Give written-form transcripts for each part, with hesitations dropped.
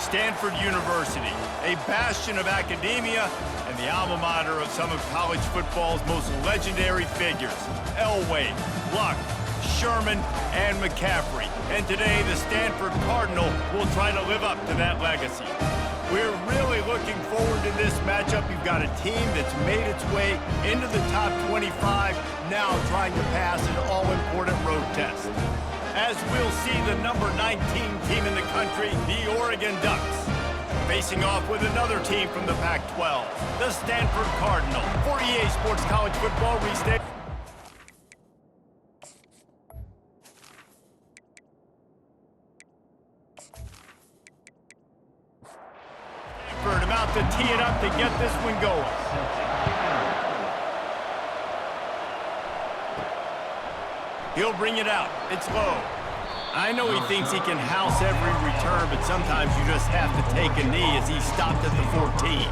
Stanford University, a bastion of academia and the alma mater of some of college football's most legendary figures, Elway, Luck, Sherman, and McCaffrey. And today, the Stanford Cardinal will try to live up to that legacy. We're really looking forward to this matchup. You've got a team that's made its way into the top 25, now trying to pass an all-important road test. As we'll see the number 19 team in the country, the Oregon Ducks, facing off with another team from the Pac-12, the Stanford Cardinal. For EA Sports College Football Restate. Stanford about to tee it up to get this one going. He'll bring it out. It's low. I know he thinks he can house every return, but sometimes you just have to take a knee as he stopped at the 14.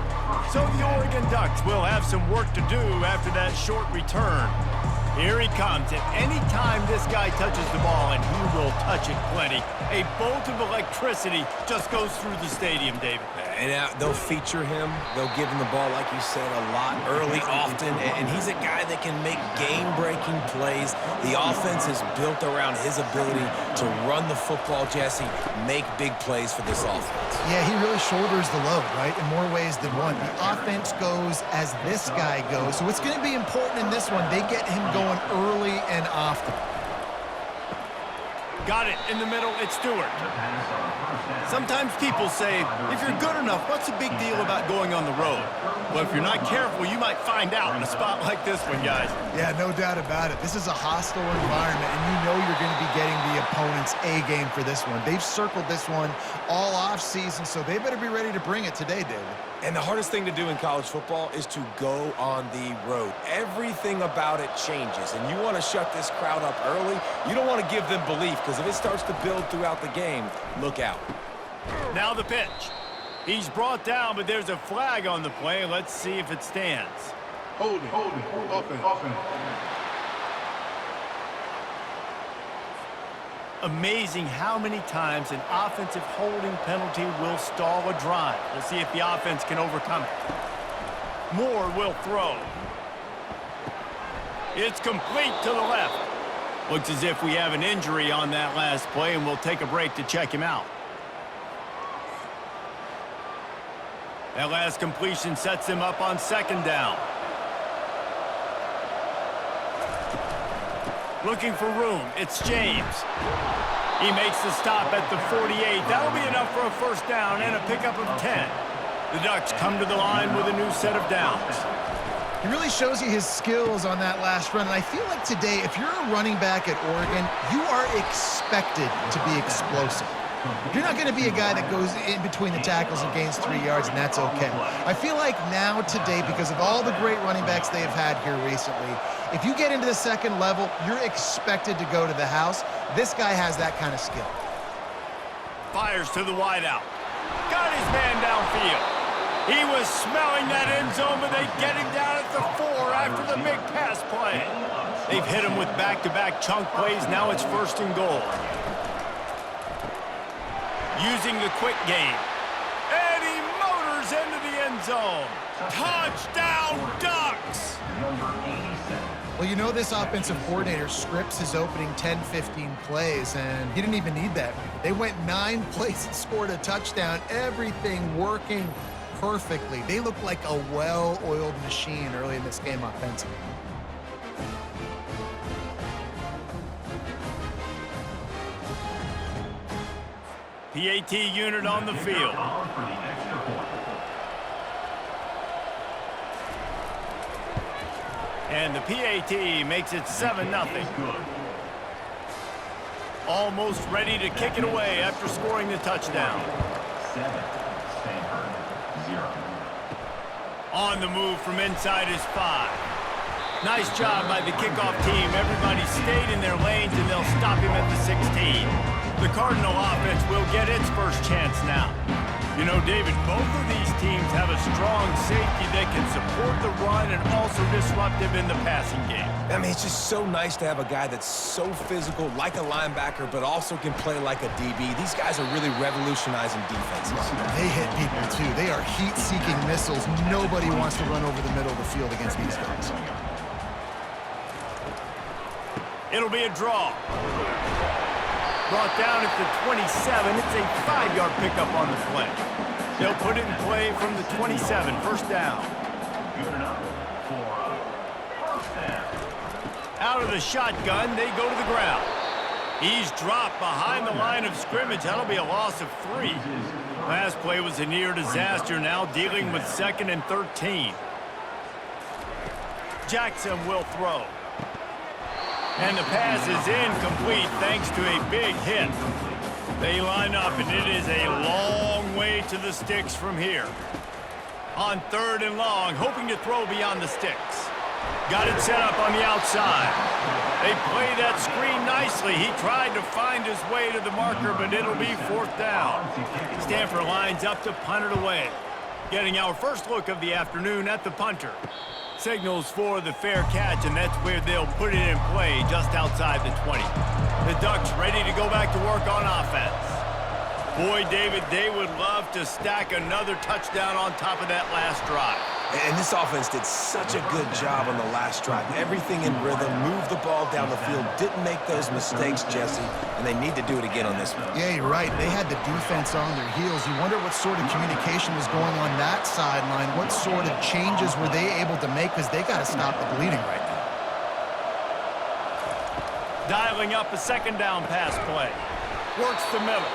So the Oregon Ducks will have some work to do after that short return. Here he comes, and any time this guy touches the ball, and he will touch it plenty, a bolt of electricity just goes through the stadium, David. And they'll feature him. They'll give him the ball, like you said, a lot, early, often. And he's a guy that can make game-breaking plays. The offense is built around his ability to run the football, Jesse, make big plays for this offense. Yeah, he really shoulders the load, right, in more ways than one. The offense goes as this guy goes. So it's going to be important in this one. They get him going early and often. Got it in the middle. It's Stewart. Sometimes people say, if you're good enough, what's the big deal about going on the road? Well, if you're not careful, you might find out in a spot like this one, guys. Yeah, no doubt about it. This is a hostile environment, and you know you're going to be getting the opponent's A game for this one. They've circled this one all offseason, so they better be ready to bring it today, David. And the hardest thing to do in college football is to go on the road. Everything about it changes, and you want to shut this crowd up early. You don't want to give them belief, because if it starts to build throughout the game, look out. Now the pitch. He's brought down, but there's a flag on the play. Let's see if it stands. Holding, offense. Amazing how many times an offensive holding penalty will stall a drive. We'll see if the offense can overcome it. Moore will throw. It's complete to the left. Looks as if we have an injury on that last play, and we'll take a break to check him out. That last completion sets him up on second down. Looking for room. It's James. He makes the stop at the 48. That'll be enough for a first down and a pickup of 10. The Ducks come to the line with a new set of downs. He really shows you his skills on that last run. And I feel like today, if you're a running back at Oregon, you are expected to be explosive. You're not going to be a guy that goes in between the tackles and gains 3 yards, and that's okay. I feel like now today, because of all the great running backs they have had here recently, if you get into the second level, you're expected to go to the house. This guy has that kind of skill. Fires to the wideout. Got his man downfield. He was smelling that end zone, but they get him down at the 4 after the big pass play. They've hit him with back-to-back chunk plays. Now it's first and goal. Using the quick game. And he motors into the end zone. Touchdown, Ducks! Well, you know this offensive coordinator scripts his opening 10, 15 plays, and he didn't even need that. They went 9 plays and scored a touchdown. Everything working perfectly. They look like a well-oiled machine early in this game offensively. PAT unit on the field. And the PAT makes it 7-0. Almost ready to kick it away after scoring the touchdown. 7, Stanford, 0. On the move from inside his 5. Nice job by the kickoff team. Everybody stayed in their lanes, and they'll stop him at the 16. The Cardinal offense will get its first chance now. You know, David, both of these teams have a strong safety that can support the run and also disrupt him in the passing game. I mean, it's just so nice to have a guy that's so physical, like a linebacker, but also can play like a DB. These guys are really revolutionizing defenses. They hit people, too. They are heat-seeking missiles. Nobody wants to run over the middle of the field against these guys. It'll be a draw. Brought down at the 27. It's a 5-yard pickup on the play. They'll put it in play from the 27. First down. Good enough for first down. Out of the shotgun, they go to the ground. He's dropped behind the line of scrimmage. That'll be a loss of 3. Last play was a near disaster, now dealing with 2nd and 13. Jackson will throw. And the pass is incomplete thanks to a big hit. They line up, and it is a long way to the sticks from here. On 3rd and long, hoping to throw beyond the sticks. Got it set up on the outside. They play that screen nicely. He tried to find his way to the marker, but it'll be 4th down. Stanford lines up to punt it away. Getting our first look of the afternoon at the punter. Signals for the fair catch, and that's where they'll put it in play just outside the 20. The Ducks ready to go back to work on offense. Boy, David, they would love to stack another touchdown on top of that last drive. And this offense did such a good job on the last drive. Everything in rhythm, moved the ball down the field, didn't make those mistakes, Jesse, and they need to do it again on this one. Yeah, you're right. They had the defense on their heels. You wonder what sort of communication was going on that sideline. What sort of changes were they able to make, because they got to stop the bleeding right now. Dialing up a 2nd down pass play. Works the middle.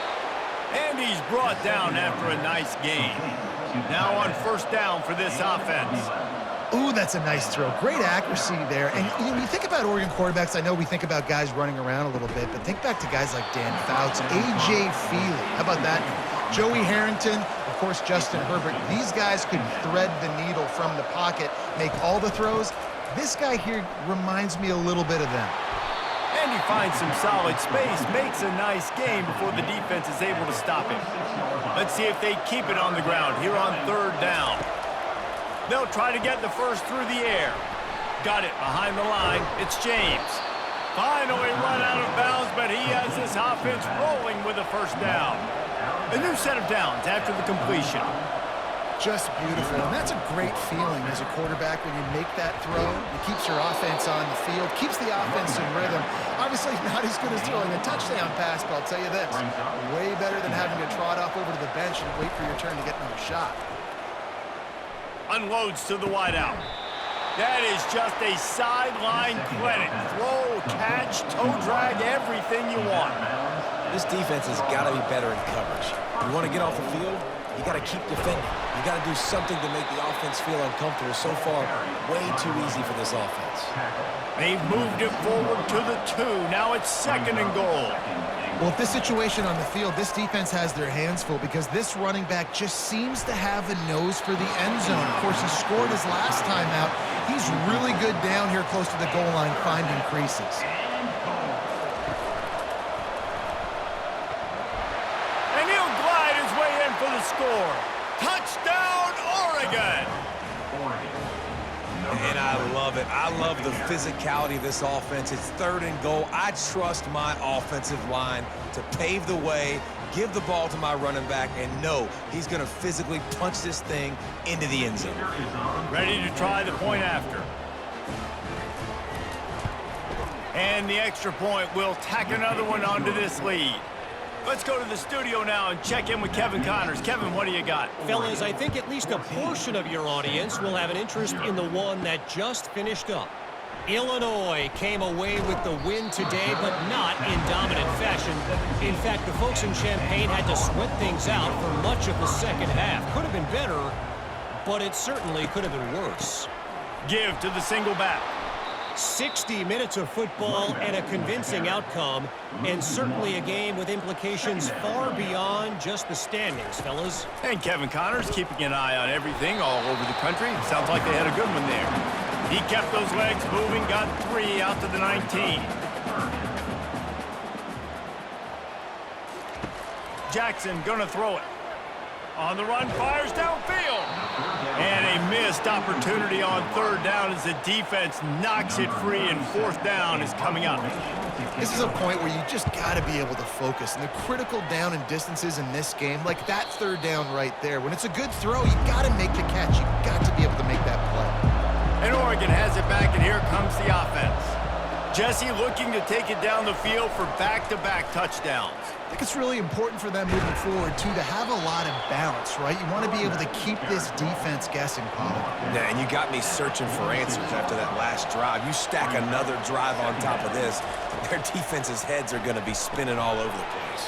And he's brought down after a nice gain. Now on 1st down for this offense. Ooh, that's a nice throw. Great accuracy there. And you know, when you think about Oregon quarterbacks, I know we think about guys running around a little bit, but think back to guys like Dan Fouts, A.J. Feely. How about that? Joey Harrington, of course, Justin Herbert. These guys could thread the needle from the pocket, make all the throws. This guy here reminds me a little bit of them. And he finds some solid space, makes a nice game before the defense is able to stop him. Let's see if they keep it on the ground here on 3rd down. They'll try to get the first through the air. Got it behind the line. It's James. Finally run out of bounds, but he has this offense rolling with a 1st down. A new set of downs after the completion. Just beautiful, and that's a great feeling as a quarterback when you make that throw. It keeps your offense on the field, keeps the offense in rhythm. Obviously not as good as throwing a touchdown pass, but I'll tell you this, way better than having to trot off over to the bench and wait for your turn to get another shot. Unloads to the wideout. That is just a sideline clinic. Throw, catch, toe drag, everything you want. This defense has got to be better in coverage. You want to get off the field? You got to keep defending. You got to do something to make the offense feel uncomfortable. So far, way too easy for this offense. They've moved it forward to the 2. Now it's 2nd and goal. Well, if this situation on the field, this defense has their hands full because this running back just seems to have a nose for the end zone. Of course, he scored his last time out. He's really good down here close to the goal line, finding creases. And he'll glide his way in for the score. Touchdown, Oregon! And I love it. I love the physicality of this offense. It's 3rd and goal. I trust my offensive line to pave the way, give the ball to my running back, and know he's going to physically punch this thing into the end zone. Ready to try the point after. And the extra point will tack another one onto this lead. Let's go to the studio now and check in with Kevin Connors. Kevin, what do you got? Fellas, I think at least a portion of your audience will have an interest in the one that just finished up. Illinois came away with the win today, but not in dominant fashion. In fact, the folks in Champaign had to sweat things out for much of the 2nd half. Could have been better, but it certainly could have been worse. Give to the single back. 60 minutes of football and a convincing outcome, and certainly a game with implications far beyond just the standings, fellas. And Kevin Connors keeping an eye on everything all over the country. Sounds like they had a good one there. He kept those legs moving, got 3 out to the 19. Jackson gonna throw it. On the run, fires downfield. And a missed opportunity on third down as the defense knocks it free, and fourth down is coming up. This is a point where you just got to be able to focus. And the critical down and distances in this game, like that third down right there, when it's a good throw, you got to make the catch. You got to be able to make that play. And Oregon has it back, and here comes the offense. Jesse looking to take it down the field for back-to-back touchdowns. I think it's really important for them moving forward, too, to have a lot of balance, right? You want to be able to keep this defense guessing, Pollard. Yeah, and you got me searching for answers after that last drive. You stack another drive on top of this, their defense's heads are going to be spinning all over the place.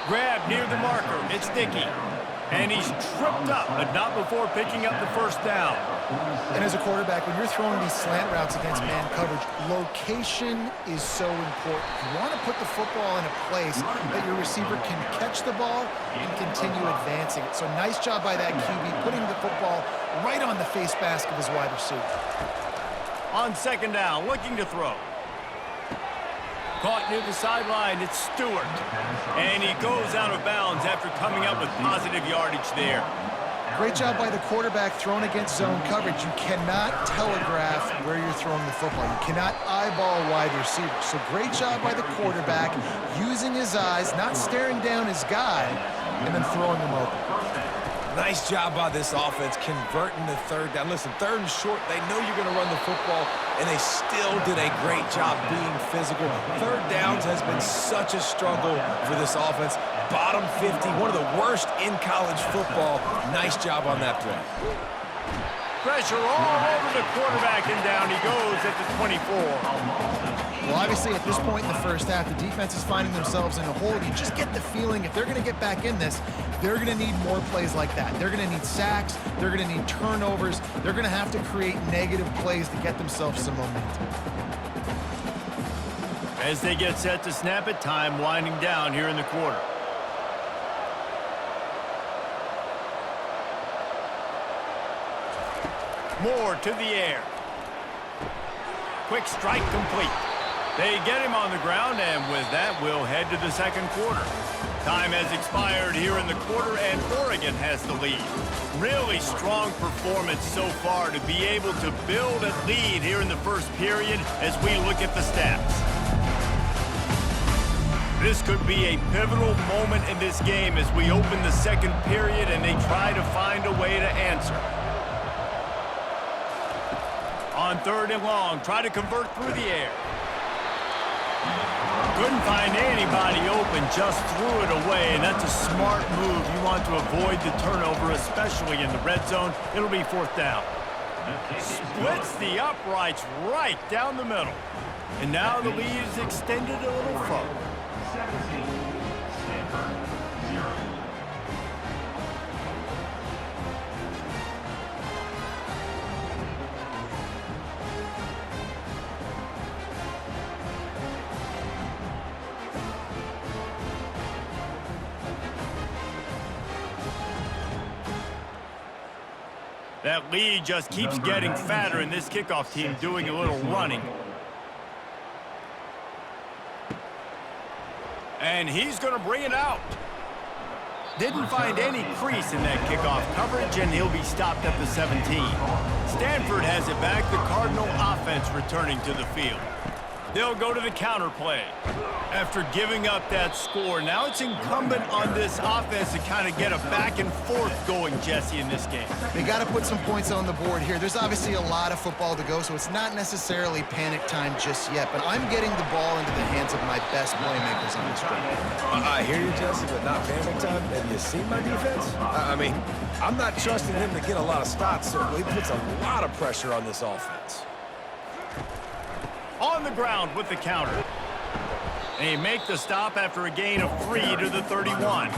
Grab near the marker. It's Dickey. And he's tripped up, but not before picking up the first down. And as a quarterback, when you're throwing these slant routes against man coverage, location is so important. You want to put the football in a place that your receiver can catch the ball and continue advancing it. So nice job by that QB, putting the football right on the face mask of his wide receiver. On second down, looking to throw. Caught near the sideline, it's Stewart. And he goes out of bounds after coming up with positive yardage there. Great job by the quarterback throwing against zone coverage. You cannot telegraph where you're throwing the football. You cannot eyeball wide receivers. So great job by the quarterback using his eyes, not staring down his guy, and then throwing him open. Nice job by this offense converting the third down. Listen, third and short, they know you're going to run the football, and they still did a great job being physical. Third downs has been such a struggle for this offense. Bottom 50, one of the worst in college football. Nice job on that play. Pressure all over the quarterback, and down he goes at the 24. Well, obviously, at this point in the first half, the defense is finding themselves in a hole. You just get the feeling if they're going to get back in this, they're going to need more plays like that. They're going to need sacks. They're going to need turnovers. They're going to have to create negative plays to get themselves some momentum. As they get set to snap it, time winding down here in the quarter. Moore to the air. Quick strike complete. They get him on the ground, and with that, we'll head to the second quarter. Time has expired here in the quarter, and Oregon has the lead. Really strong performance so far to be able to build a lead here in the first period as we look at the stats. This could be a pivotal moment in this game as we open the second period and they try to find a way to answer. On third and long, try to convert through the air. Couldn't find anybody open, just threw it away, and that's a smart move. You want to avoid the turnover, especially in the red zone. It'll be fourth down. Splits the uprights right down the middle. And now the lead is extended a little further. 17, Stanford, 0. That lead just keeps getting fatter, and this kickoff team doing a little running. And he's going to bring it out. Didn't find any crease in that kickoff coverage, and he'll be stopped at the 17. Stanford has it back. The Cardinal offense returning to the field. They'll go to the counter play. After giving up that score, now it's incumbent on this offense to kind of get a back and forth going, Jesse, in this game. They got to put some points on the board here. There's obviously a lot of football to go, so it's not necessarily panic time just yet, but I'm getting the ball into the hands of my best playmakers on this drive. I hear you, Jesse, but not panic time. Have you seen my defense? I mean, I'm not trusting him to get a lot of stops, so he puts a lot of pressure on this offense. On the ground with the counter. They make the stop after a gain of 3 to the 31.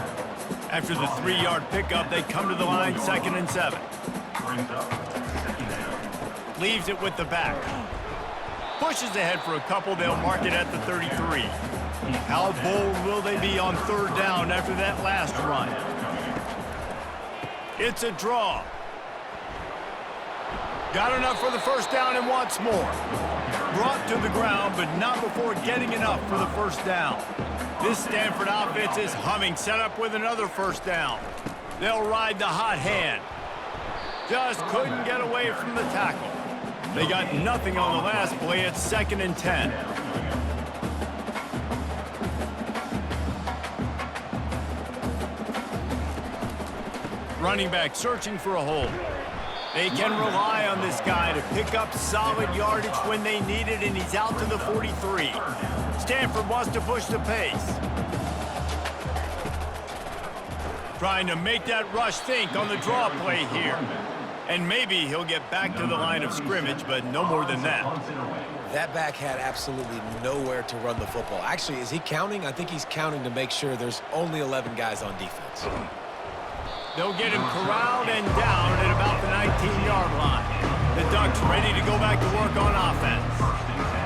After the 3-yard pickup, they come to the line 2nd and 7. Leaves it with the back. Pushes ahead for a couple. They'll mark it at the 33. How bold will they be on third down after that last run? It's a draw. Got enough for the first down and wants more. Brought to the ground, but not before getting enough for the first down. This Stanford offense is humming, set up with another first down. They'll ride the hot hand. Just couldn't get away from the tackle. They got nothing on the last play. It's 2nd and 10. Running back searching for a hole. They can rely on this guy to pick up solid yardage when they need it, and he's out to the 43. Stanford wants to push the pace. Trying to make that rush think on the draw play here. And maybe he'll get back to the line of scrimmage, but no more than that. That back had absolutely nowhere to run the football. Actually, is he counting? I think he's counting to make sure there's only 11 guys on defense. They'll get him corralled and down at about the 19-yard line. The Ducks ready to go back to work on offense.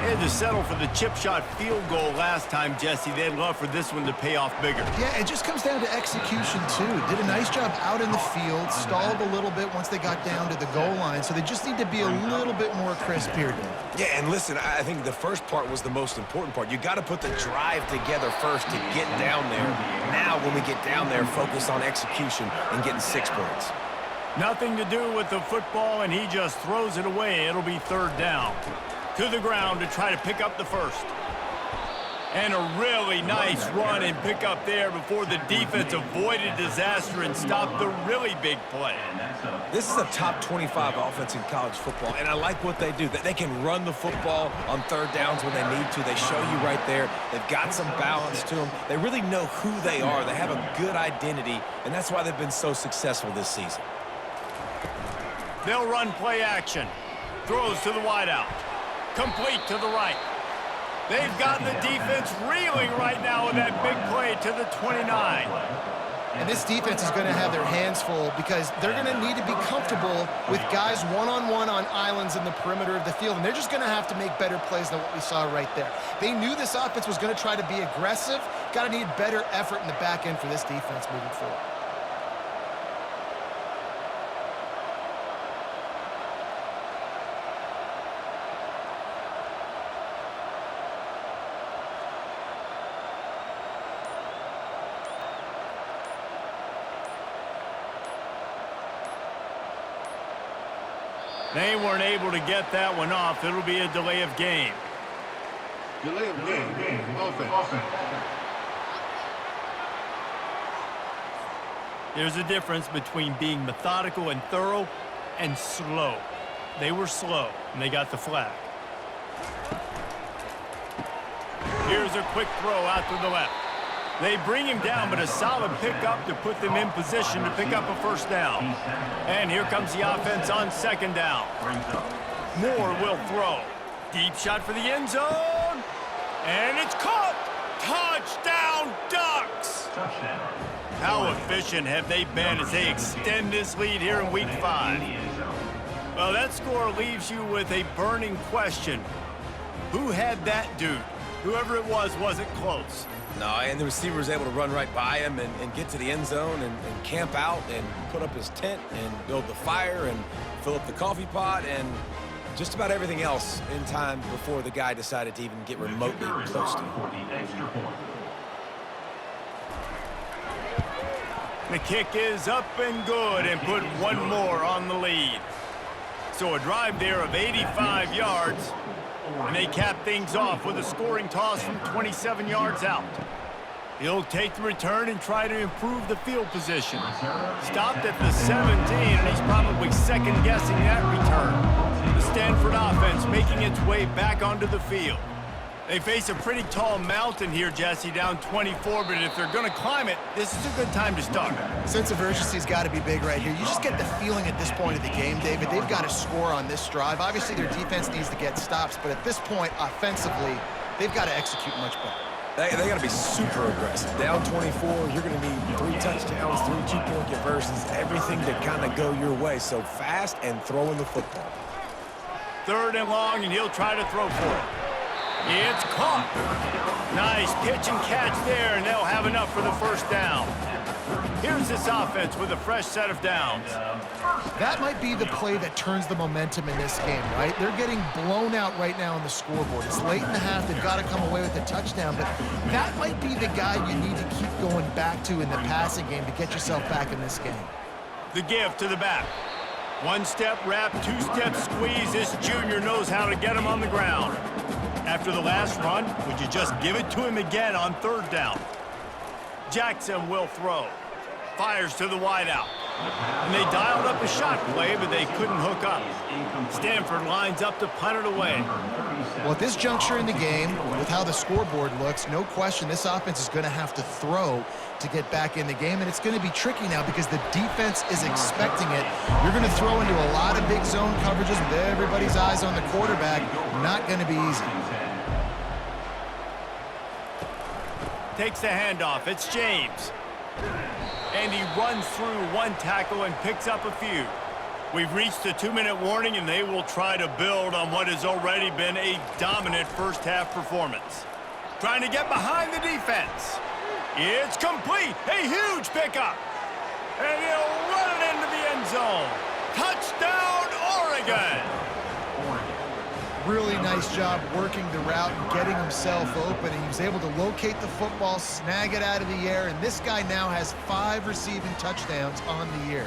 They had to settle for the chip shot field goal last time, Jesse. They'd love for this one to pay off bigger. Yeah, it just comes down to execution, too. Did a nice job out in the field, stalled a little bit once they got down to the goal line, so they just need to be a little bit more crisp here. Yeah, and listen, I think the first part was the most important part. You got to put the drive together first to get down there. Now, when we get down there, focus on execution and getting 6 points. Nothing to do with the football, and he just throws it away. It'll be 3rd down. To the ground to try to pick up the first. And a really nice run and pick up there before the defense avoided disaster and stopped the really big play. This is a top 25 offense in college football, and I like what they do. They can run the football on 3rd downs when they need to. They show you right there. They've got some balance to them. They really know who they are. They have a good identity, and that's why they've been so successful this season. They'll run play action. Throws to the wideout. Complete to the right. They've got the defense reeling right now with that big play to the 29. And this defense is going to have their hands full because they're going to need to be comfortable with guys one-on-one on islands in the perimeter of the field, and they're just going to have to make better plays than what we saw right there. They knew this offense was going to try to be aggressive. Got to need better effort in the back end for this defense moving forward. They weren't able to get that one off. It'll be a delay of game. Delay of game. Offense. There's a difference between being methodical and thorough and slow. They were slow, and they got the flag. Here's a quick throw out to the left. They bring him down, but a solid pickup to put them in position to pick up a 1st down. And here comes the offense on 2nd down. Moore will throw. Deep shot for the end zone. And it's caught. Touchdown, Ducks! How efficient have they been as they extend this lead here in Week 5? Well, that score leaves you with a burning question. Who had that dude? Whoever it was wasn't close. No, and the receiver was able to run right by him and get to the end zone and camp out and put up his tent and build the fire and fill up the coffee pot and just about everything else in time before the guy decided to even get remotely close to him. The kick is up and good and put one more on the lead. So a drive there of 85 yards. And they cap things off with a scoring toss from 27 yards out. He'll take the return and try to improve the field position. Stopped at the 17, and he's probably second-guessing that return. The Stanford offense making its way back onto the field. They face a pretty tall mountain here, Jesse, down 24, but if they're going to climb it, this is a good time to start. Sense of urgency's got to be big right here. You just get the feeling at this point of the game, David, they've got to score on this drive. Obviously, their defense needs to get stops, but at this point, offensively, they've got to execute much better. They got to be super aggressive. Down 24, you're going to need 3 touchdowns, 3 2-point conversions, everything to kind of go your way. So fast and throwing the football. 3rd and long, and he'll try to throw for it. It's caught. Nice pitch and catch there, and they'll have enough for the 1st down. Here's this offense with a fresh set of downs. That might be the play that turns the momentum in this game, right? They're getting blown out right now on the scoreboard. It's late in the half. They've got to come away with a touchdown, but that might be the guy you need to keep going back to in the passing game to get yourself back in this game. The give to the back. One-step wrap, two-step squeeze. This junior knows how to get him on the ground. After the last run, would you just give it to him again on third down? Jackson will throw. Fires to the wideout. And they dialed up a shot play, but they couldn't hook up. Stanford lines up to punt it away. Well, at this juncture in the game, with how the scoreboard looks, no question this offense is going to have to throw to get back in the game, and it's going to be tricky now because the defense is expecting it. You're going to throw into a lot of big zone coverages with everybody's eyes on the quarterback. Not going to be easy. Takes the handoff. It's James. And he runs through one tackle and picks up a few. We've reached the 2-minute warning, and they will try to build on what has already been a dominant first-half performance. Trying to get behind the defense. It's complete. A huge pickup. And he'll run it into the end zone. Touchdown, Oregon. Really nice job working the route and getting himself open. And he was able to locate the football, snag it out of the air, and this guy now has 5 receiving touchdowns on the year.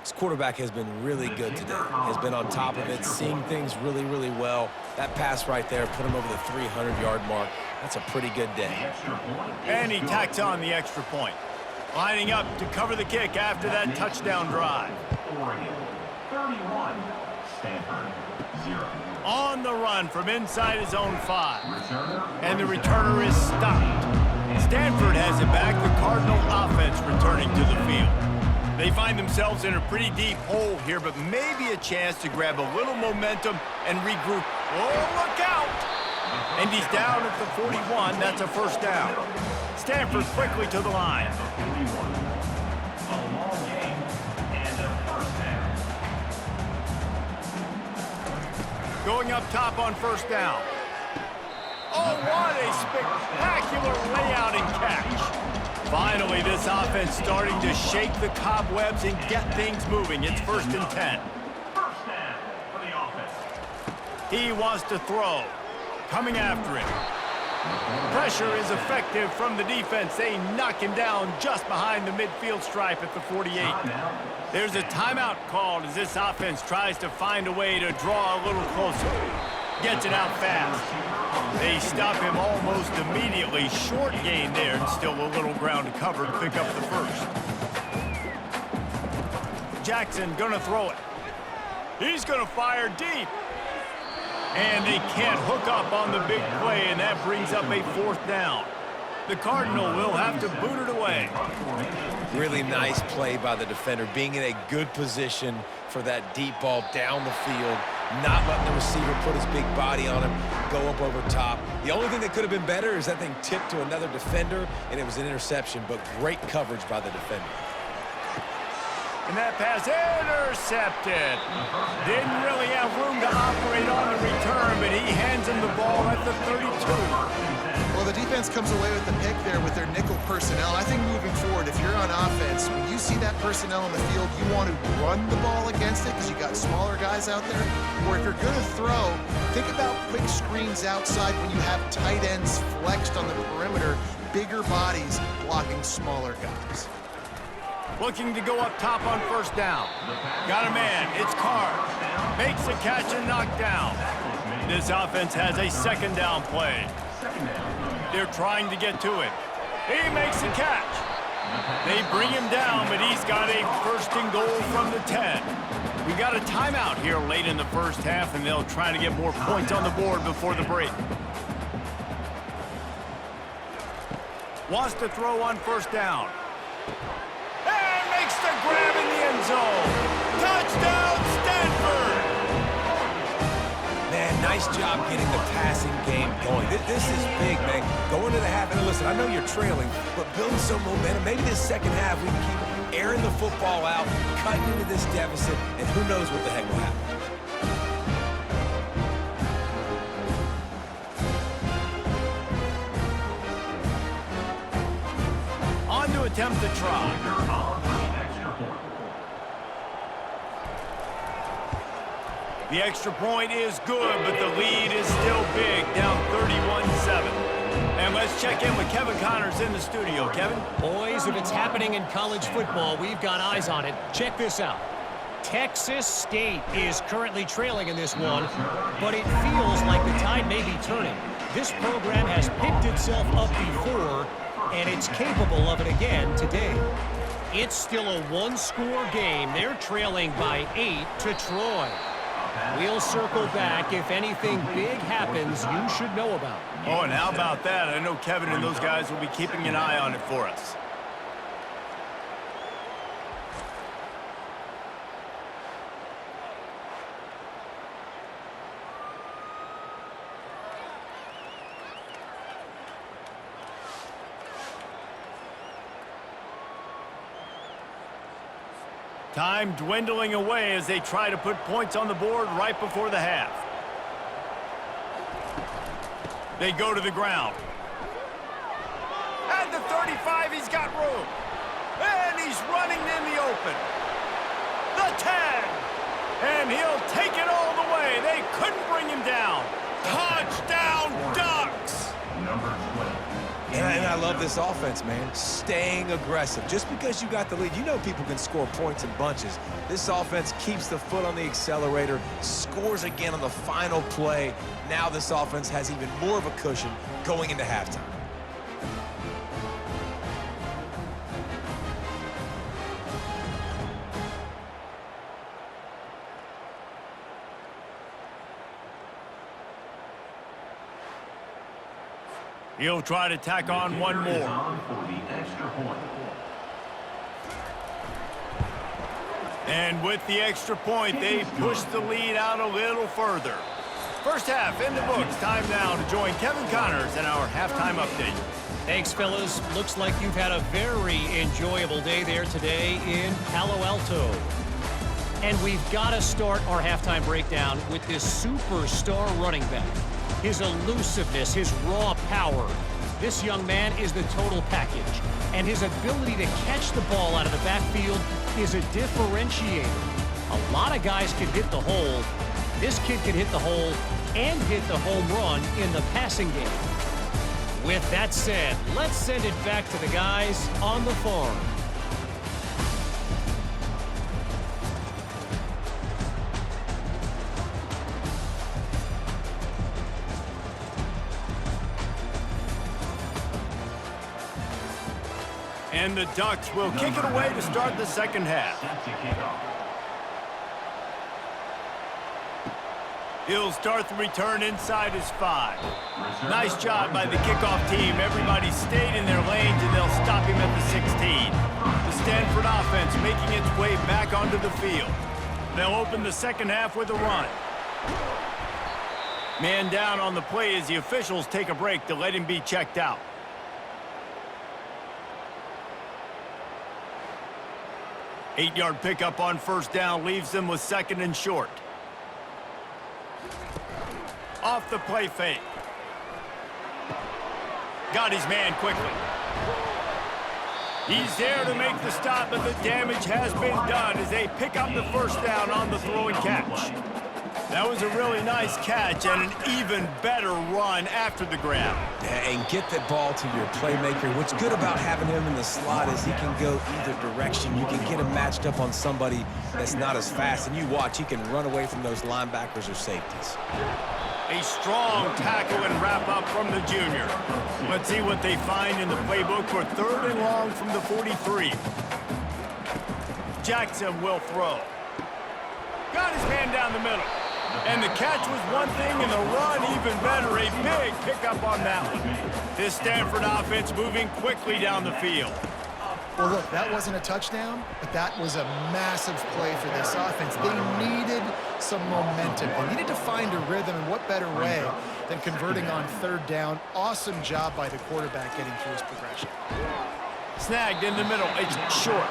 This quarterback has been really good today. Has been on top of it, seeing things really, really well. That pass right there put him over the 300-yard mark. That's a pretty good day. And he tacks on the extra point. Lining up to cover the kick after that touchdown drive. Oregon 31, Stanford 0. On the run from inside his own 5. And the returner is stopped. Stanford has it back. The Cardinal offense returning to the field. They find themselves in a pretty deep hole here, but maybe a chance to grab a little momentum and regroup. Oh, look out! And he's down at the 41. That's a first down. Stanford quickly to the line. A long game and a first down. Going up top on first down. Oh, what a spectacular layout and catch. Finally, this offense starting to shake the cobwebs and get things moving. It's 1st and 10. First down for the offense. He wants to throw. Coming after him. Pressure is effective from the defense. They knock him down just behind the midfield stripe at the 48. There's a timeout called as this offense tries to find a way to draw a little closer. Gets it out fast. They stop him almost immediately. Short gain there and still a little ground to cover to pick up the first. Jackson gonna throw it. He's gonna fire deep. And they can't hook up on the big play, and that brings up a 4th down. The Cardinal will have to boot it away. Really nice play by the defender, being in a good position for that deep ball down the field, not letting the receiver put his big body on him, go up over top. The only thing that could have been better is that thing tipped to another defender, and it was an interception, but great coverage by the defender. And that pass intercepted. Didn't really have room to operate on the return, but he hands him the ball at the 32. Well, the defense comes away with the pick there with their nickel personnel. I think moving forward, if you're on offense, when you see that personnel on the field, you want to run the ball against it because you got smaller guys out there. Or if you're going to throw, think about quick screens outside when you have tight ends flexed on the perimeter, bigger bodies blocking smaller guys. Looking to go up top on first down. Got a man. It's Carr. Makes the catch and knocked down. This offense has a 2nd down play. They're trying to get to him. He makes the catch. They bring him down, but he's got a 1st and goal from the 10. We got a timeout here late in the first half, and they'll try to get more points on the board before the break. Wants to throw on first down. And makes the grab in the end zone. Touchdown, Stanford! Man, Nice job getting the passing game going. This is big, man. Going to the half, and listen, I know you're trailing, but building some momentum. Maybe this second half we can keep airing the football out, cutting into this deficit, and who knows what the heck will happen. On to attempt the try. The extra point is good, but the lead is still big, down 31-7. And let's check in with Kevin Connors in the studio. Kevin? Boys, if it's happening in college football, we've got eyes on it. Check this out. Texas State is currently trailing in this one, but it feels like the tide may be turning. This program has picked itself up before, and it's capable of it again today. It's still a one-score game. They're trailing by 8 to Troy. We'll circle back if anything big happens you should know about. Oh, and how about that? I know Kevin and those guys will be keeping an eye on it for us. Time dwindling away as they try to put points on the board right before the half. They go to the ground. At the 35, he's got room. And he's running in the open. The 10. And he'll take it all the way. They couldn't bring him down. Touchdown, Ducks! Number 20. And I love this offense, man. Staying aggressive. Just because you got the lead, you know people can score points in bunches. This offense keeps the foot on the accelerator, scores again on the final play. Now this offense has even more of a cushion going into halftime. He'll try to tack on one more. For the extra point. And with the extra point, they push the lead out a little further. First half in the books. Time now to join Kevin Connors in our halftime update. Thanks, fellas. Looks like you've had a very enjoyable day there today in Palo Alto. And we've got to start our halftime breakdown with this superstar running back. His elusiveness, his raw power. This young man is the total package. And his ability to catch the ball out of the backfield is a differentiator. A lot of guys can hit the hole. This kid can hit the hole and hit the home run in the passing game. With that said, let's send it back to the guys on the farm. And the Ducks will kick it away to start the second half. He'll start the return inside his 5. Nice job by the kickoff team. Everybody stayed in their lanes, and they'll stop him at the 16. The Stanford offense making its way back onto the field. They'll open the second half with a run. Man down on the play as the officials take a break to let him be checked out. Eight-yard pickup on first down leaves them with second and short. Off the play fake. Got his man quickly. He's there to make the stop, but the damage has been done as they pick up the first down on the throw and catch. That was a really nice catch and an even better run after the grab. And get that ball to your playmaker. What's good about having him in the slot is he can go either direction. You can get him matched up on somebody that's not as fast, and you watch, he can run away from those linebackers or safeties. A strong tackle and wrap up from the junior. Let's see what they find in the playbook for third and long from the 43. Jackson will throw. Got his man down the middle. And the catch was one thing, and the run even better. A big pickup on that one. This Stanford offense moving quickly down the field. Well, look, that wasn't a touchdown, but that was a massive play for this offense. They needed some momentum. They needed to find a rhythm, and what better way than converting on third down. Awesome job by the quarterback getting through his progression. Snagged in the middle. It's short.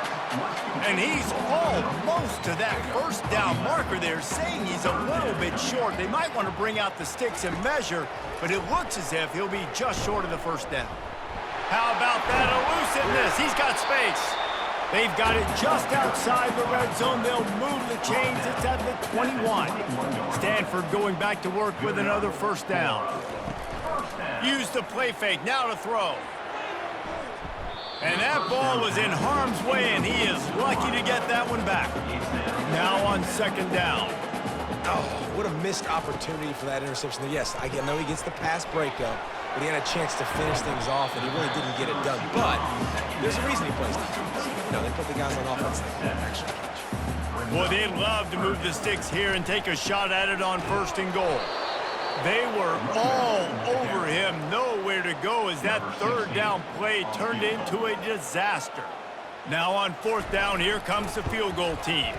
And he's almost to that first down marker there, saying he's a little bit short. They might want to bring out the sticks and measure, but it looks as if he'll be just short of the first down. How about that elusiveness? He's got space. They've got it just outside the red zone. They'll move the chains. It's at the 21. Stanford going back to work with another first down. Use the play fake. Now to throw. And that ball was in harm's way, and he is lucky to get that one back. Now on second down. Oh, what a missed opportunity for that interception. Yes, I know he gets the pass breakup, but he had a chance to finish things off, and he really didn't get it done. But there's a reason he plays defense. You know, they put the guys on offense that can actually catch. Well, they'd love to move the sticks here and take a shot at it on first and goal. They were all over him, nowhere to go as that third down play turned into a disaster. Now on fourth down, here comes the field goal team.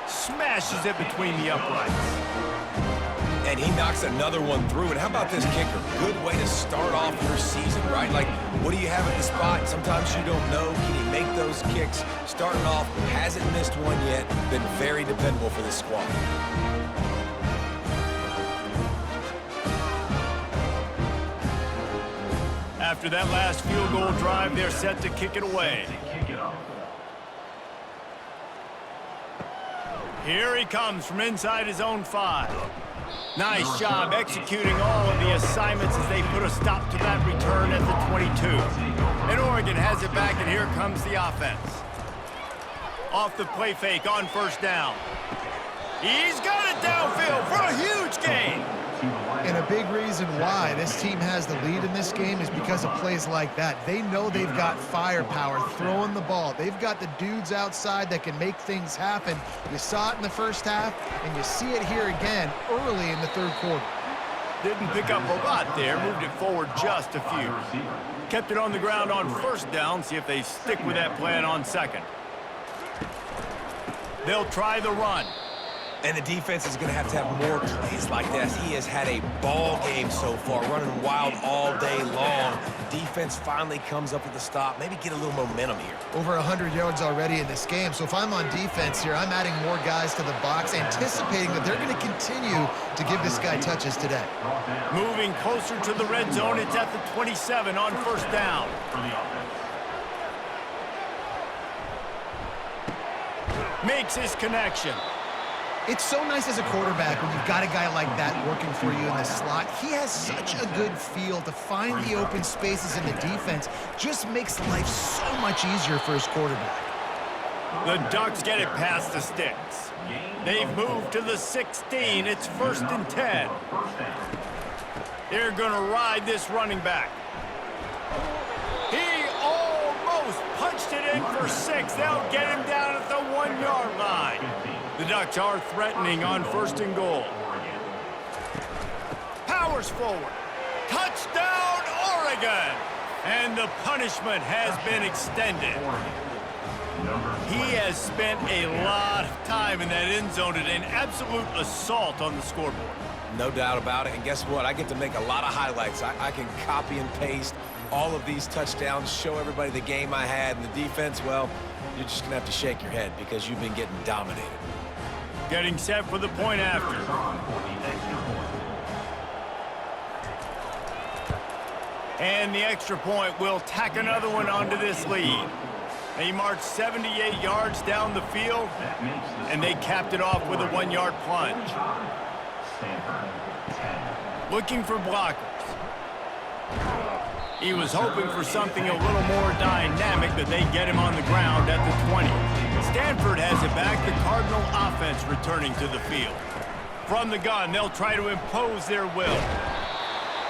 Smashes it between the uprights. And he knocks another one through. And how about this kicker? Good way to start off your season, right? Like, what do you have at the spot? Sometimes you don't know. Can he make those kicks? Starting off, hasn't missed one yet. Been very dependable for this squad. After that last field goal drive, they're set to kick it away. Here he comes from inside his own 5. Nice job executing all of the assignments as they put a stop to that return at the 22. And Oregon has it back, and here comes the offense. Off the play fake on first down. He's got it downfield for a huge gain. And a big reason why this team has the lead in this game is because of plays like that. They know they've got firepower throwing the ball. They've got the dudes outside that can make things happen. You saw it in the first half, and you see it here again early in the third quarter. Didn't pick up a lot there, moved it forward just a few. Kept it on the ground on first down, see if they stick with that plan on second. They'll try the run. And the defense is going to have more plays like this. He has had a ball game so far, running wild all day long. Defense finally comes up with the stop. Maybe get a little momentum here. Over 100 yards already in this game. So if I'm on defense here, I'm adding more guys to the box, anticipating that they're going to continue to give this guy touches today. Moving closer to the red zone. It's at the 27 on first down. Makes his connection. It's so nice as a quarterback when you've got a guy like that working for you in the slot. He has such a good feel to find the open spaces in the defense. Just makes life so much easier for his quarterback. The Ducks get it past the sticks. They've moved to the 16. It's first and 10. They're going to ride this running back. He almost punched it in for 6. They'll get him down at the 1-yard line. The Ducks are threatening on first and goal. Powers forward. Touchdown, Oregon! And the punishment has been extended. He has spent a lot of time in that end zone and an absolute assault on the scoreboard. No doubt about it. And guess what? I get to make a lot of highlights. I can copy and paste all of these touchdowns, show everybody the game I had. And the defense, well, you're just going to have to shake your head because you've been getting dominated. Getting set for the point after. And the extra point will tack another one onto this lead. They marched 78 yards down the field, and they capped it off with a 1-yard plunge. Looking for blockers. He was hoping for something a little more dynamic, but they get him on the ground at the 20. Stanford has it back. The Cardinal offense returning to the field. From the gun, they'll try to impose their will.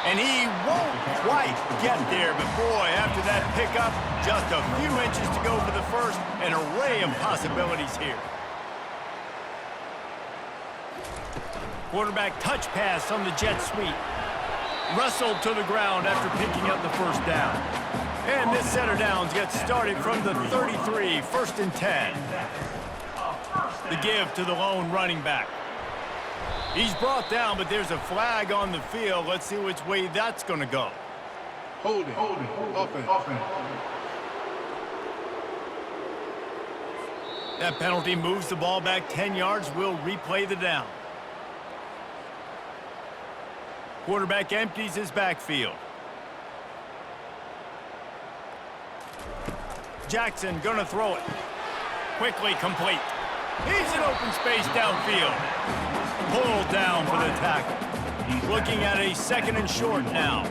And he won't quite get there, but boy, after that pickup, just a few inches to go for the first. An array of possibilities here. Quarterback touch pass on the jet sweep. Wrestled to the ground after picking up the first down. And this set of downs gets started from the 33, 1st and 10. The give to the lone running back. He's brought down, but there's a flag on the field. Let's see which way that's going to go. Holding. Offense. That penalty moves the ball back 10 yards. We'll replay the down. Quarterback empties his backfield. Jackson gonna throw it. Quickly complete. He's in open space downfield. Pulled down for the tackle. Looking at a 2nd and short now.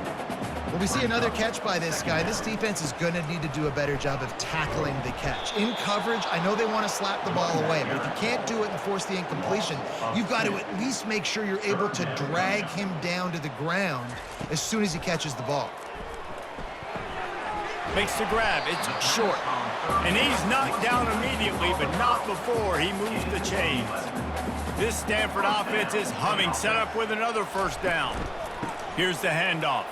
Well, we see another catch by this guy. This defense is going to need to do a better job of tackling the catch. In coverage, I know they want to slap the ball away, but if you can't do it and force the incompletion, you've got to at least make sure you're able to drag him down to the ground as soon as he catches the ball. Makes the grab. It's short. And he's knocked down immediately, but not before he moves the chains. This Stanford offense is humming, set up with another 1st down. Here's the handoff.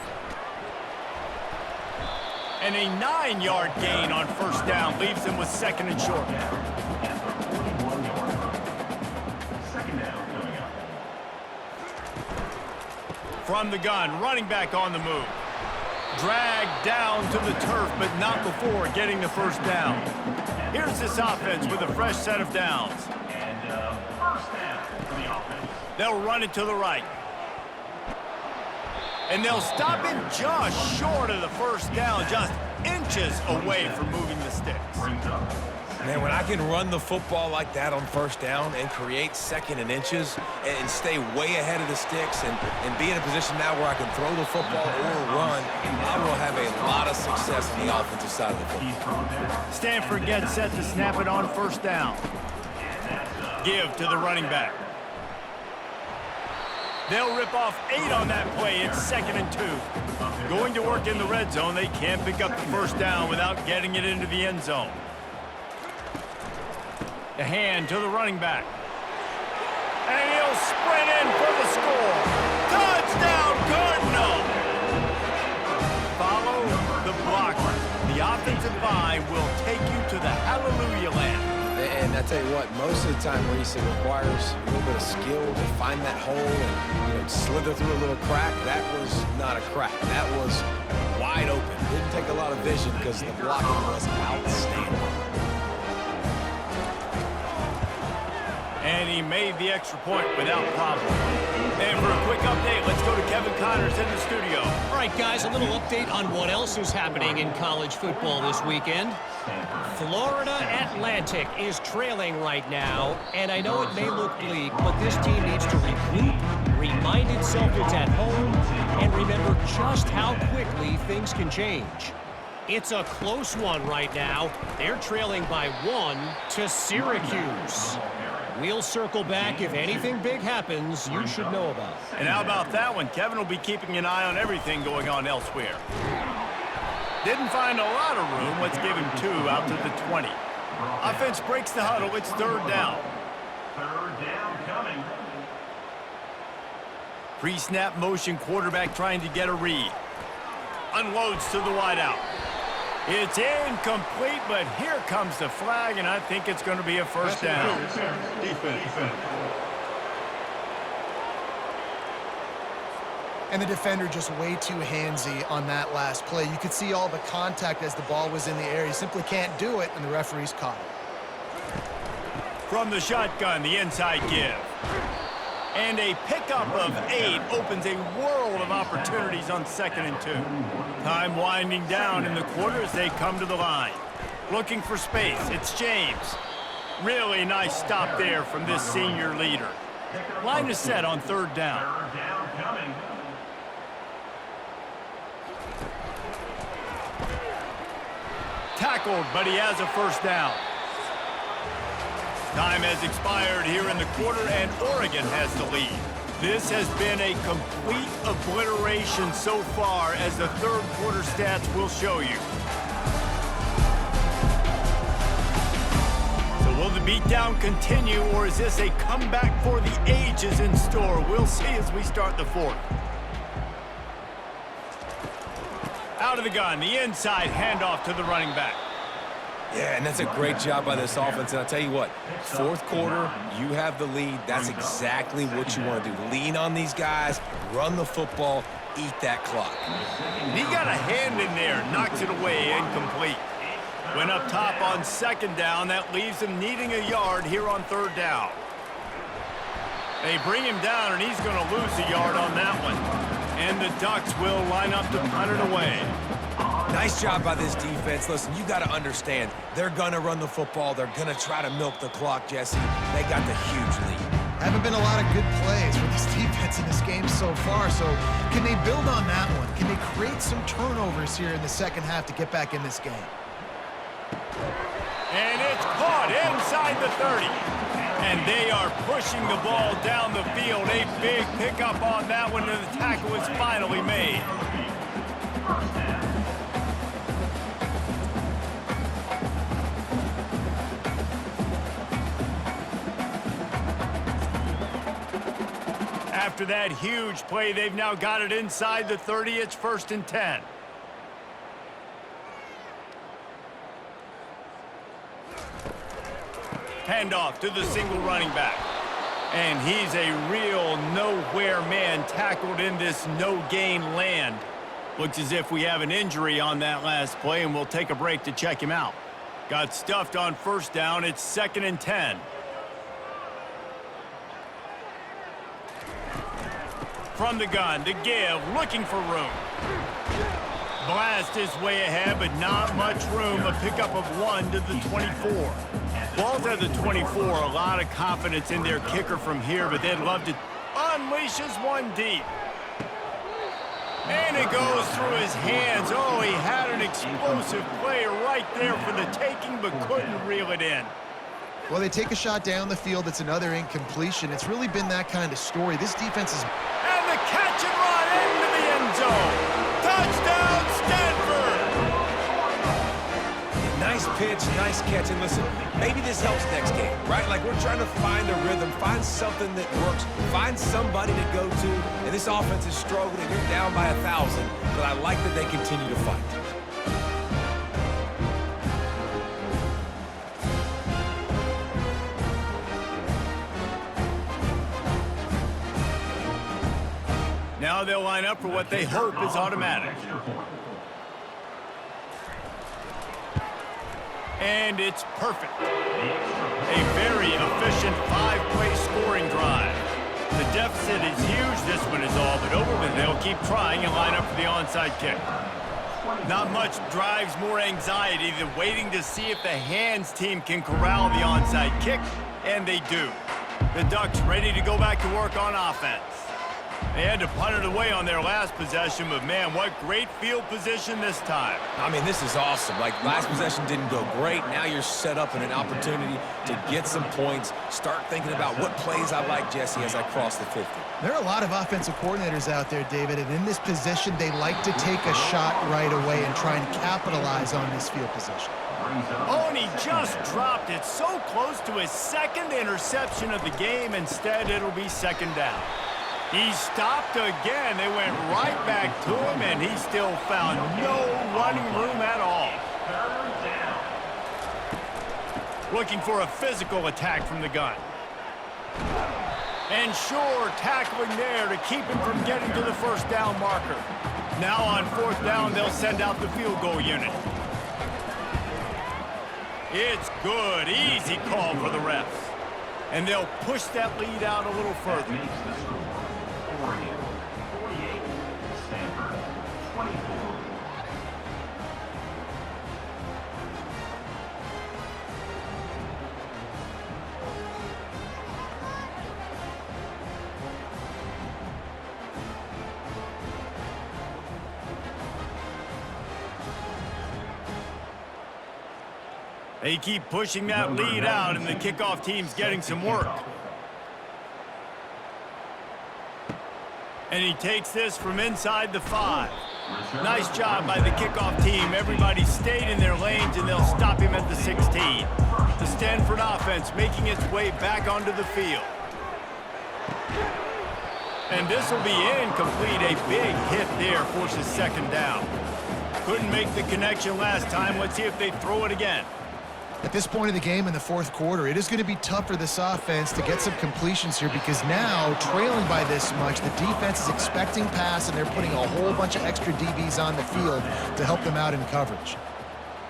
And a 9-yard gain on 1st down leaves them with 2nd and short. From the gun, running back on the move. Dragged down to the turf, but not before getting the 1st down. Here's this offense with a fresh set of downs. And 1st down for the offense. They'll run it to the right. And they'll stop him just short of the 1st down, just inches away from moving the sticks. Man, when I can run the football like that on 1st down and create 2nd and inches and stay way ahead of the sticks and be in a position now where I can throw the football or run, I will have a lot of success on the offensive side of the football. Stanford gets set to snap it on 1st down. Give to the running back. They'll rip off 8 on that play. It's 2nd and 2. Going to work in the red zone. They can't pick up the 1st down without getting it into the end zone. The hand to the running back. And he'll sprint in for the score. Touchdown, Cardinal! Follow the blocker. The offensive line will take you to the hallelujah land. And I tell you what, most of the time Reese, it requires a little bit of skill to find that hole and slither through a little crack. That was not a crack. That was wide open. Didn't take a lot of vision because the blocking was outstanding. And he made the extra point without problem. And for a quick update, let's go to Kevin Connors in the studio. All right, guys, a little update on what else is happening in college football this weekend. Florida Atlantic is trailing right now, and I know it may look bleak, but this team needs to regroup, remind itself it's at home, and remember just how quickly things can change. It's a close one right now. They're trailing by 1 to Syracuse. We'll circle back if anything big happens you should know about. And how about that one? Kevin will be keeping an eye on everything going on elsewhere. Didn't find a lot of room. Let's give him 2 out to the 20. Offense breaks the huddle. It's 3rd down. 3rd down coming. Pre-snap motion, quarterback trying to get a read. Unloads to the wideout. It's incomplete, but here comes the flag, and I think it's going to be a 1st down. Defense. And the defender just way too handsy on that last play. You could see all the contact as the ball was in the air. He simply can't do it, and the referees caught it. From the shotgun, the inside give. And a pickup of 8 opens a world of opportunities on 2nd and 2. Time winding down in the quarter as they come to the line. Looking for space. It's James. Really nice stop there from this senior leader. Line is set on 3rd down. 3rd down coming. Tackled, but he has a 1st down. Time has expired here in the quarter, and Oregon has the lead. This has been a complete obliteration so far, as the 3rd quarter stats will show you. So will the beatdown continue, or is this a comeback for the ages in store? We'll see as we start the 4th. out of the gun, the inside handoff to the running back. Yeah, and that's a great job by this offense. And I'll tell you what, fourth quarter, you have the lead. That's exactly what you want to do. Lean on these guys, run the football, eat that clock. And he got a hand in there, knocks it away, incomplete. Went up top on second down. That leaves him needing a yard here on third down. They bring him down, and he's going to lose a yard on that one. And the Ducks will line up to punt it away. Nice job by this defense. Listen, you got to understand, they're going to run the football. They're going to try to milk the clock, Jesse. They got the huge lead. Haven't been a lot of good plays for this defense in this game so far, so can they build on that one? Can they create some turnovers here in the second half to get back in this game? And it's caught inside the 30. And they are pushing the ball down the field. A big pickup on that one, and the tackle is finally made. After that huge play, they've now got it inside the 30. It's 1st and 10. Handoff to the single running back. And he's a real nowhere man, tackled in this no-gain land. Looks as if we have an injury on that last play, and we'll take a break to check him out. Got stuffed on first down. It's 2nd and 10. From the gun, to give, looking for room. Blast his way ahead, but not much room. A pickup of 1 to the 24. Ball's at the 24. A lot of confidence in their kicker from here, but they'd love to unleashes one deep. And it goes through his hands. Oh, he had an explosive play right there for the taking, but couldn't reel it in. Well, they take a shot down the field. It's another incompletion. It's really been that kind of story. This defense is... And the catch and run into the end zone. Touchdown, Stanford! Nice pitch, nice catch. And listen, maybe this helps next game, right? Like, we're trying to find a rhythm, find something that works, find somebody to go to. And this offense is struggling. You're down by 1,000, but I like that they continue to fight. Now they'll line up for what they hope is automatic. And it's perfect. A very efficient 5-play scoring drive. The deficit is huge. This one is all but over, but they'll keep trying and line up for the onside kick. Not much drives more anxiety than waiting to see if the hands team can corral the onside kick, and they do. The Ducks ready to go back to work on offense. They had to punt it away on their last possession, but man, what great field position this time. I mean, this is awesome. Like, last possession didn't go great. Now you're set up in an opportunity to get some points. Start thinking about what plays I like, Jesse, as I cross the 50. There are a lot of offensive coordinators out there, David, and in this position, they like to take a shot right away and try and capitalize on this field position. Oh, and he just dropped it so close to his second interception of the game. Instead, it'll be 2nd down. He stopped again. They went right back to him, and he still found no running room at all. Looking for a physical attack from the gun. And sure, tackling there to keep him from getting to the 1st down marker. Now on 4th down, they'll send out the field goal unit. It's good. Easy call for the refs. And they'll push that lead out a little further. Oregon, 48, Stanford, 24. They keep pushing that lead out, and the kickoff team's getting some work. And he takes this from inside the 5. Nice job by the kickoff team. Everybody stayed in their lanes, and they'll stop him at the 16. The Stanford offense making its way back onto the field. And this will be incomplete. A big hit there forces 2nd down. Couldn't make the connection last time. Let's see if they throw it again. At this point of the game in the fourth quarter, it is going to be tough for this offense to get some completions here because now, trailing by this much, the defense is expecting pass, and they're putting a whole bunch of extra DBs on the field to help them out in coverage.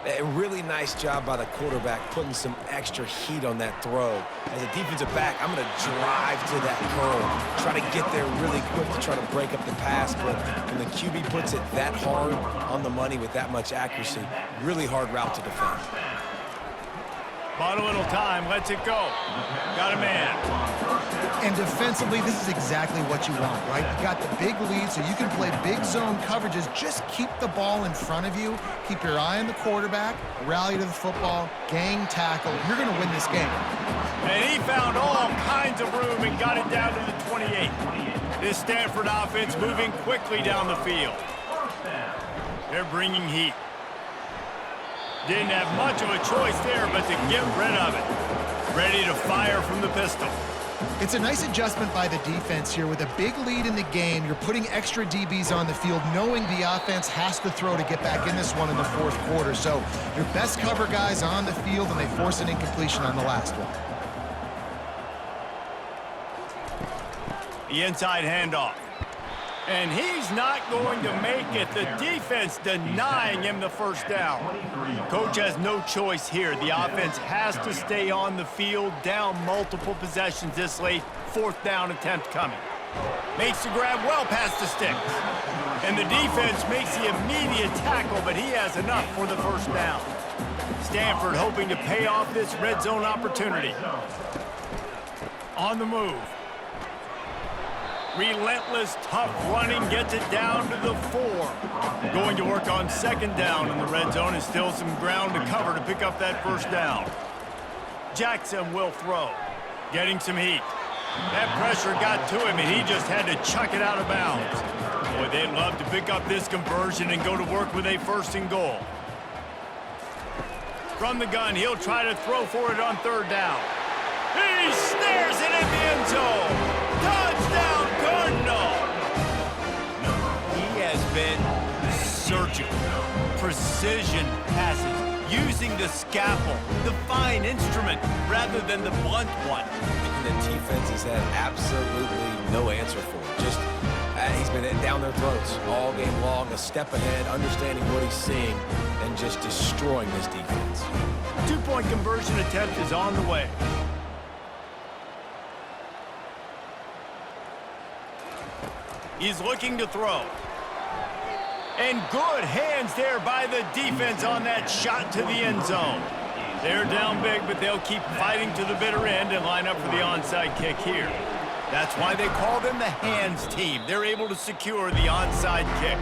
A really nice job by the quarterback putting some extra heat on that throw. As a defensive back, I'm going to drive to that curl, try to get there really quick to try to break up the pass, but when the QB puts it that hard on the money with that much accuracy, really hard route to defend. Bought a little time, lets it go. Got a man. And defensively, this is exactly what you want, right? You got the big lead, so you can play big zone coverages. Just keep the ball in front of you. Keep your eye on the quarterback. Rally to the football. Gang tackle. You're going to win this game. And he found all kinds of room and got it down to the 28. This Stanford offense moving quickly down the field. They're bringing heat. Didn't have much of a choice there, but to get rid of it. Ready to fire from the pistol. It's a nice adjustment by the defense here. With a big lead in the game, you're putting extra DBs on the field, knowing the offense has to throw to get back in this one in the fourth quarter. So your best cover guys on the field, and they force an incompletion on the last one. The inside handoff. And he's not going to make it. The defense denying him the first down. Coach has no choice here. The offense has to stay on the field, down multiple possessions this late. Fourth down attempt coming. Makes the grab well past the sticks. And the defense makes the immediate tackle, but he has enough for the first down. Stanford hoping to pay off this red zone opportunity. On the move. Relentless, tough running gets it down to the 4. Going to work on second down in the red zone, and still some ground to cover to pick up that first down. Jackson will throw. Getting some heat. That pressure got to him, and he just had to chuck it out of bounds. Boy, they'd love to pick up this conversion and go to work with a first and goal. From the gun, he'll try to throw for it on third down. He snares it in the end zone. Touchdown, Cardinal! He has been surgical. Precision passes, using the scalpel, the fine instrument, rather than the blunt one. And the defense has had absolutely no answer for him. Just, he's been down their throats all game long, a step ahead, understanding what he's seeing, and just destroying this defense. Two-point conversion attempt is on the way. He's looking to throw. And good hands there by the defense on that shot to the end zone. They're down big, but they'll keep fighting to the bitter end and line up for the onside kick here. That's why they call them the hands team. They're able to secure the onside kick.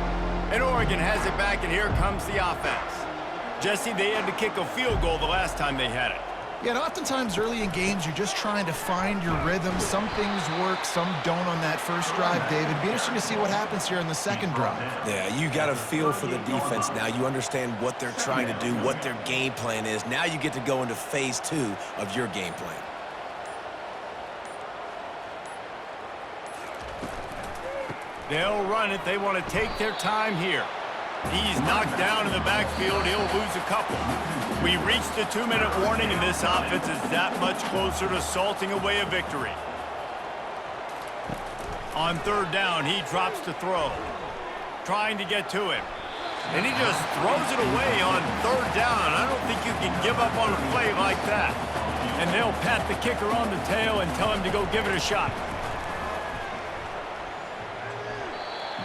And Oregon has it back, and here comes the offense. Jesse, they had to kick a field goal the last time they had it. Yeah, and oftentimes early in games, you're just trying to find your rhythm. Some things work, some don't on that first drive, David. It'd be interesting to see what happens here in the second drive. Yeah, you got a feel for the defense now. You understand what they're trying to do, what their game plan is. Now you get to go into phase 2 of your game plan. They'll run it. They want to take their time here. He's knocked down in the backfield. He'll lose a couple. We reached the 2-minute warning, and this offense is that much closer to salting away a victory. On third down, he drops to throw. Trying to get to him. And he just throws it away on third down. I don't think you can give up on a play like that. And they'll pat the kicker on the tail and tell him to go give it a shot.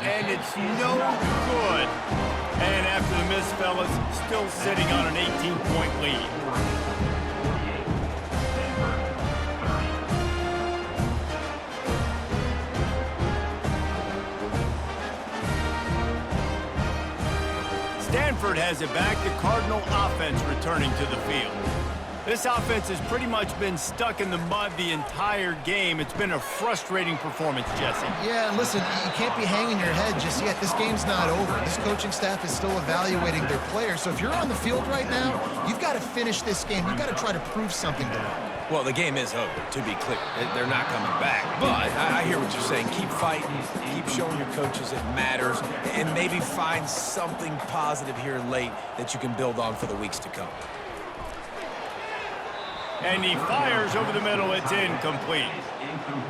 And it's no good. And after the miss, fellas, still sitting on an 18-point lead. Stanford has it back. The Cardinal offense returning to the field. This offense has pretty much been stuck in the mud the entire game. It's been a frustrating performance, Jesse. Yeah, and listen, you can't be hanging your head just yet. This game's not over. This coaching staff is still evaluating their players. So if you're on the field right now, you've got to finish this game. You've got to try to prove something to them. Well, the game is over, to be clear. They're not coming back. But I hear what you're saying. Keep fighting. Keep showing your coaches it matters. And maybe find something positive here late that you can build on for the weeks to come. And he fires over the middle. It's incomplete.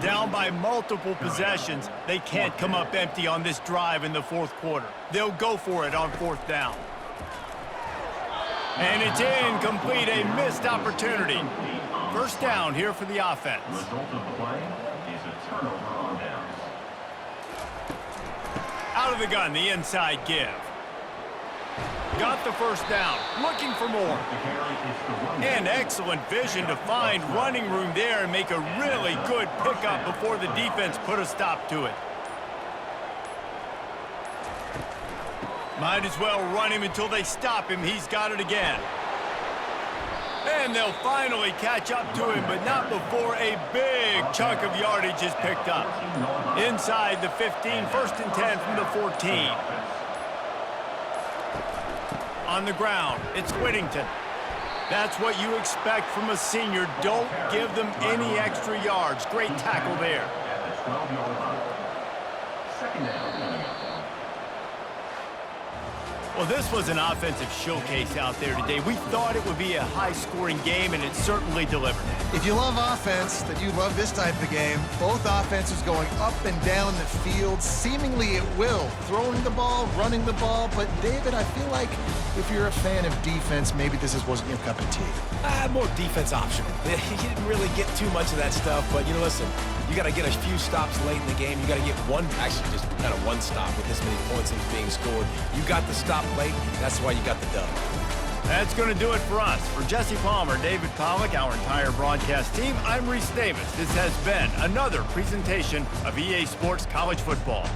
Down by multiple possessions. They can't come up empty on this drive in the fourth quarter. They'll go for it on fourth down. And it's incomplete, a missed opportunity. First down here for the offense. The result of the play is a turnover on downs. Out of the gun, the inside give. Got the first down, looking for more. And excellent vision to find running room there and make a really good pickup before the defense put a stop to it. Might as well run him until they stop him. He's got it again. And they'll finally catch up to him, but not before a big chunk of yardage is picked up. Inside the 15, first and 10 from the 14. On the ground, it's Whittington. That's what you expect from a senior. Don't give them any extra yards. Great tackle there. At the 12-yard line. Second down. Well, this was an offensive showcase out there today. We thought it would be a high-scoring game, and it certainly delivered. If you love offense, then you love this type of game. Both offenses going up and down the field, seemingly at will. Throwing the ball, running the ball. But, David, I feel like if you're a fan of defense, maybe this wasn't your cup of tea. More defense optional. You didn't really get too much of that stuff, but, listen, you got to get a few stops late in the game. You got to get actually just kind of one stop with this many points that was being scored. You got the stop late. That's why you got the dub. That's going to do it for us. For Jesse Palmer, David Pollack, our entire broadcast team, I'm Reese Davis. This has been another presentation of EA Sports College Football.